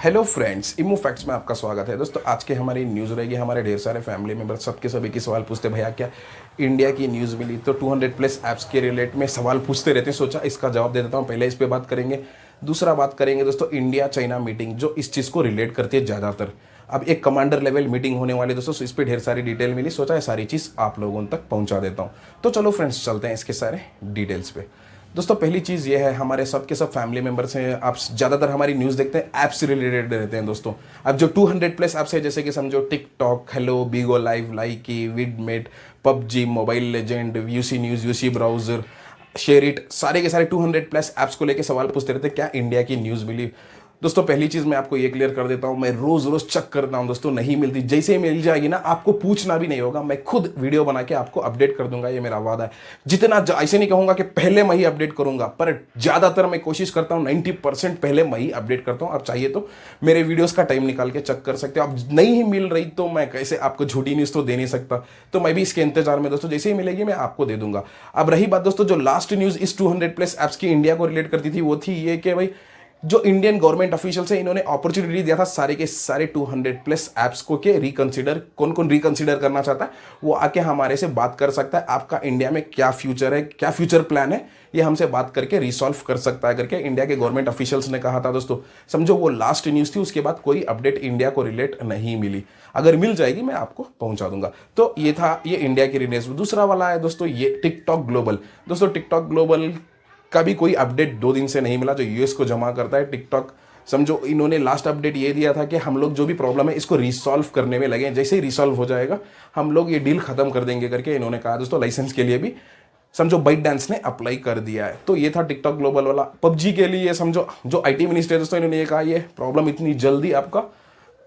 Hello friends, इमो facts में आपका स्वागत है। दोस्तों आज के हमारी न्यूज़ रहेगी। हमारे ढेर सारे फैमिली मेंबर सबके सभी की सवाल पूछते, भैया क्या इंडिया की न्यूज़ मिली? तो 200 प्लस ऐप्स के रिलेट में सवाल पूछते रहते हैं। सोचा इसका जवाब दे देता हूँ। पहले इस पे बात करेंगे, दूसरा बात करेंगे दोस्तों इंडिया चाइना मीटिंग, जो इस चीज़ को रिलेट करती है ज़्यादातर। अब एक कमांडर लेवल मीटिंग होने वाली दोस्तों, इस पर ढेर सारी डिटेल मिली। सोचा है सारी चीज़ आप लोगों तक पहुँचा देता हूँ। तो चलो फ्रेंड्स चलते हैं इसके सारे डिटेल्स पे। दोस्तों पहली चीज़ ये है, हमारे सबके सब फैमिली मेंबर्स हैं, आप ज़्यादातर हमारी न्यूज़ देखते हैं ऐप से रिलेटेड रहते हैं दोस्तों। अब जो 200 प्लस ऐप्स है, जैसे कि समझो TikTok, hello, बीगो live, Likee, Vidmate, PUBG, mobile legend, UC news, UC browser, share it, सारे के सारे 200 प्लस ऐप्स को लेके सवाल पूछते रहते हैं क्या इंडिया की न्यूज़ मिली। दोस्तों पहली चीज़ मैं आपको ये क्लियर कर देता हूँ, मैं रोज़ रोज़ चेक करता हूँ दोस्तों, नहीं मिलती। जैसे ही मिल जाएगी ना, आपको पूछना भी नहीं होगा, मैं खुद वीडियो बना के आपको अपडेट कर दूंगा, ये मेरा वादा है। जितना ऐसे नहीं कहूँगा कि पहले मैं ही अपडेट करूँगा, पर ज़्यादातर मैं कोशिश करता हूँ 90% पहले मैं ही अपडेट करता हूँ। आप चाहिए तो मेरे वीडियोज़ का टाइम निकाल के चेक कर सकते हो। अब नहीं ही मिल रही तो मैं कैसे आपको झूठी न्यूज़ तो दे नहीं सकता, तो मैं भी इसके इंतजार में दोस्तों, जैसे ही मिलेगी मैं आपको दे दूंगा। अब रही बात दोस्तों, जो लास्ट न्यूज़ इस 200 प्लस ऐप्स की इंडिया को रिलेट करती थी, वो थी ये कि भाई जो इंडियन गवर्नमेंट ऑफिशियल है, इन्होंने अपॉर्चुनिटी दिया था सारे के सारे 200 प्लस ऐप्स को के रिकंसिडर, कौन कौन रिकंसिडर करना चाहता है वो आके हमारे से बात कर सकता है। आपका इंडिया में क्या फ्यूचर है, क्या फ्यूचर प्लान है, ये हमसे बात करके रिसॉल्व कर सकता है करके इंडिया के गवर्नमेंट ऑफिशियल्स ने कहा था दोस्तों। समझो वो लास्ट न्यूज़ थी, उसके बाद कोई अपडेट इंडिया को रिलेट नहीं मिली। अगर मिल जाएगी मैं आपको पहुंचा दूंगा। तो ये था ये इंडिया की रिलेस। दूसरा वाला है दोस्तों ये टिकटॉक ग्लोबल। दोस्तों टिकटॉक ग्लोबल का भी कोई अपडेट 2 दिन से नहीं मिला, जो यूएस को जमा करता है टिकटॉक। समझो इन्होंने लास्ट अपडेट ये दिया था कि हम लोग जो भी प्रॉब्लम है इसको रिसॉल्व करने में लगे, जैसे ही रिसॉल्व हो जाएगा हम लोग ये डील खत्म कर देंगे करके इन्होंने कहा दोस्तों। लाइसेंस के लिए भी समझो बाइट डांस ने अप्लाई कर दिया है। तो ये था टिकटॉक ग्लोबल वाला। पबजी के लिए समझो जो आईटी मिनिस्टर दोस्तों, इन्होंने ये कहा ये प्रॉब्लम इतनी जल्दी आपका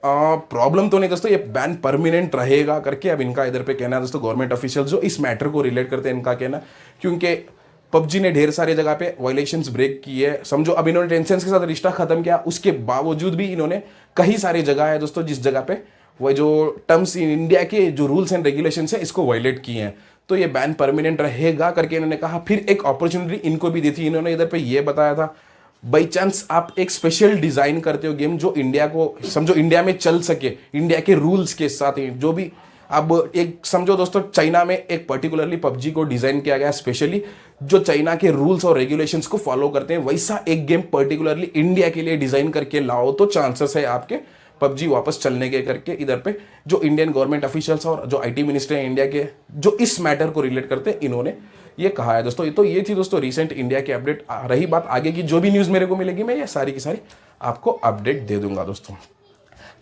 प्रॉब्लम तो नहीं दोस्तों, ये बैन परमानेंट रहेगा करके अब इनका इधर पे कहना है दोस्तों। गवर्नमेंट ऑफिशियल जो इस मैटर को रिलेट करते हैं, इनका कहना, क्योंकि पबजी ने ढेर सारे जगह पे वायलेशंस ब्रेक की है। समझो अब इन्होंने टेंशन के साथ रिश्ता खत्म किया, उसके बावजूद भी इन्होंने कई सारी जगह है दोस्तों जिस जगह पे वो जो टर्म्स इन इंडिया के जो रूल्स एंड रेगुलेशंस है इसको वायलेट किए हैं। तो ये बैन परमानेंट रहेगा करके इन्होंने कहा। फिर एक अपॉर्चुनिटी इनको भी दी थी, इन्होंने इधर पे ये बताया था बाई चांस आप एक स्पेशल डिजाइन करते हो गेम जो इंडिया को समझो इंडिया में चल सके, इंडिया के रूल्स के साथ ही जो भी। अब एक समझो दोस्तों, चाइना में एक पर्टिकुलरली पबजी को डिजाइन किया गया स्पेशली जो चाइना के रूल्स और रेगुलेशंस को फॉलो करते हैं, वैसा एक गेम पर्टिकुलरली इंडिया के लिए डिजाइन करके लाओ तो चांसेस है आपके पबजी वापस चलने के करके इधर पे जो इंडियन गवर्नमेंट ऑफिशियल्स और जो आईटी मिनिस्टर हैं इंडिया के, जो इस मैटर को रिलेट करते हैं, इन्होंने ये कहा है दोस्तों। तो ये थी दोस्तों रिसेंट इंडिया की अपडेट। रही बात आगे की, जो भी न्यूज़ मेरे को मिलेगी मैं ये सारी की सारी आपको अपडेट दे दूंगा दोस्तों।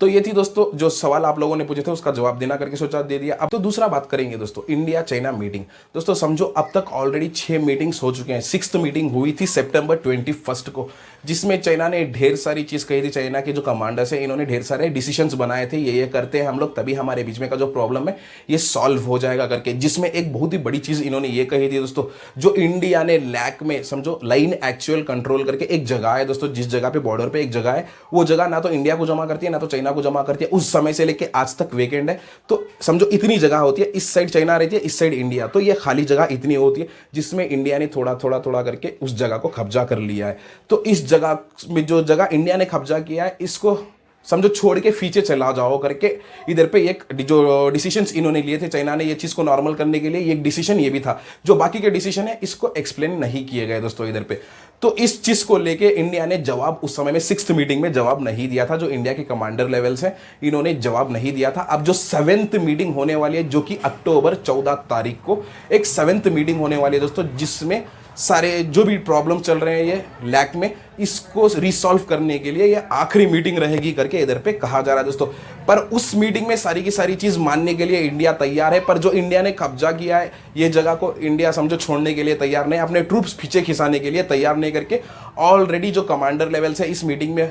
तो ये थी दोस्तों जो सवाल आप लोगों ने पूछे थे, उसका जवाब देना करके सोचा दे दिया। अब तो दूसरा बात करेंगे दोस्तों इंडिया चाइना मीटिंग। दोस्तों समझो अब तक ऑलरेडी 6 मीटिंग्स हो चुके हैं। 6th मीटिंग हुई थी सितंबर 21 को, जिसमें चाइना ने ढेर सारी चीज़ कही थी। चाइना के जो कमांडर्स है इन्होंने ढेर सारे डिसीजंस बनाए थे, ये करते हैं हम लोग तभी हमारे बीच में का जो प्रॉब्लम है ये सॉल्व हो जाएगा करके। जिसमें एक बहुत ही बड़ी चीज़ इन्होंने ये कही थी दोस्तों, जो इंडिया ने लैक में समझो लाइन एक्चुअल कंट्रोल करके एक जगह है दोस्तों, जिस जगह पे बॉर्डर पे एक जगह है, वो जगह ना तो इंडिया को जमा करती है ना तो चाइना को जमा करती है। उस समय से लेके आज तक वेकेंड है। तो समझो इतनी जगह होती है, इस साइड चाइना रहती है, इस साइड इंडिया, तो ये खाली जगह इतनी होती है जिसमें इंडिया ने थोड़ा थोड़ा थोड़ा करके उस जगह को कब्जा कर लिया है। तो इस जगह में जो जगह इंडिया ने कब्जा किया है इसको समझो छोड़ के पीछे चला जाओ करके इधर पे एक जो डिसीजंस इन्होंने लिए थे चाइना ने ये चीज़ को नॉर्मल करने के लिए, ये एक डिसीजन ये भी था। जो बाकी के डिसीजन है इसको एक्सप्लेन नहीं किए गए दोस्तों इधर पे। तो इस चीज़ को लेके इंडिया ने जवाब उस समय में 6th मीटिंग में जवाब नहीं दिया था। जो इंडिया के कमांडर लेवल्स हैं इन्होंने जवाब नहीं दिया था। अब जो 7th मीटिंग होने वाली है, जो कि अक्टूबर 14 तारीख को एक 7th मीटिंग होने वाली है दोस्तों, जिसमें सारे जो भी प्रॉब्लम चल रहे हैं ये लैक में, इसको रिसॉल्व करने के लिए ये आखिरी मीटिंग रहेगी करके इधर पे कहा जा रहा है दोस्तों। पर उस मीटिंग में सारी की सारी चीज़ मानने के लिए इंडिया तैयार है, पर जो इंडिया ने कब्जा किया है ये जगह को इंडिया समझो छोड़ने के लिए तैयार नहीं, अपने ट्रूप्स पीछे खिंचाने के लिए तैयार नहीं करके ऑलरेडी जो कमांडर लेवल से इस मीटिंग में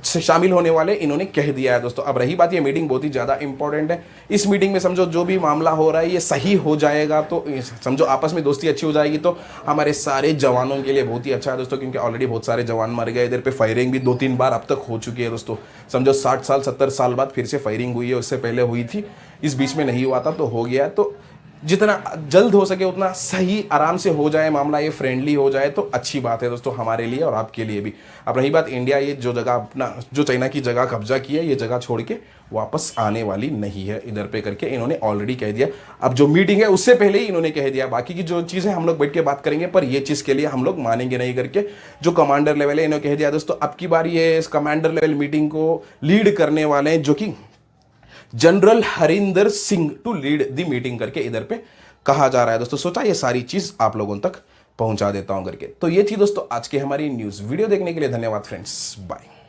शामिल होने वाले इन्होंने कह दिया है दोस्तों। अब रही बात, ये मीटिंग बहुत ही ज़्यादा इंपॉर्टेंट है। इस मीटिंग में समझो जो भी मामला हो रहा है ये सही हो जाएगा तो समझो आपस में दोस्ती अच्छी हो जाएगी, तो हमारे सारे जवानों के लिए बहुत ही अच्छा है दोस्तों, क्योंकि ऑलरेडी बहुत सारे जवान मर गए। इधर पे फायरिंग भी 2-3 बार अब तक हो चुकी है दोस्तों। समझो 60 साल 70 साल बाद फिर से फायरिंग हुई है, उससे पहले हुई थी, इस बीच में नहीं हुआ था तो हो गया। तो जितना जल्द हो सके उतना सही आराम से हो जाए मामला, ये फ्रेंडली हो जाए तो अच्छी बात है दोस्तों हमारे लिए और आपके लिए भी। अब रही बात इंडिया, ये जो जगह अपना जो चाइना की जगह कब्जा की है, ये जगह छोड़ के वापस आने वाली नहीं है इधर पे करके इन्होंने ऑलरेडी कह दिया। अब जो मीटिंग है उससे पहले ही इन्होंने कह दिया, बाकी की जो चीज़ें हम लोग बैठ के बात करेंगे, पर ये चीज़ के लिए हम लोग मानेंगे नहीं करके जो कमांडर लेवल है इन्होंने कह दिया। दोस्तों अब की बार ये इस कमांडर लेवल मीटिंग को लीड करने वाले हैं जो कि general Harinder Singh to lead the meeting करके इधर पे कहा जा रहा है दोस्तों। सोचा ये सारी चीज आप लोगों तक पहुंचा देता हूं करके। तो ये थी दोस्तों आज की हमारी न्यूज। वीडियो देखने के लिए धन्यवाद फ्रेंड्स, बाय।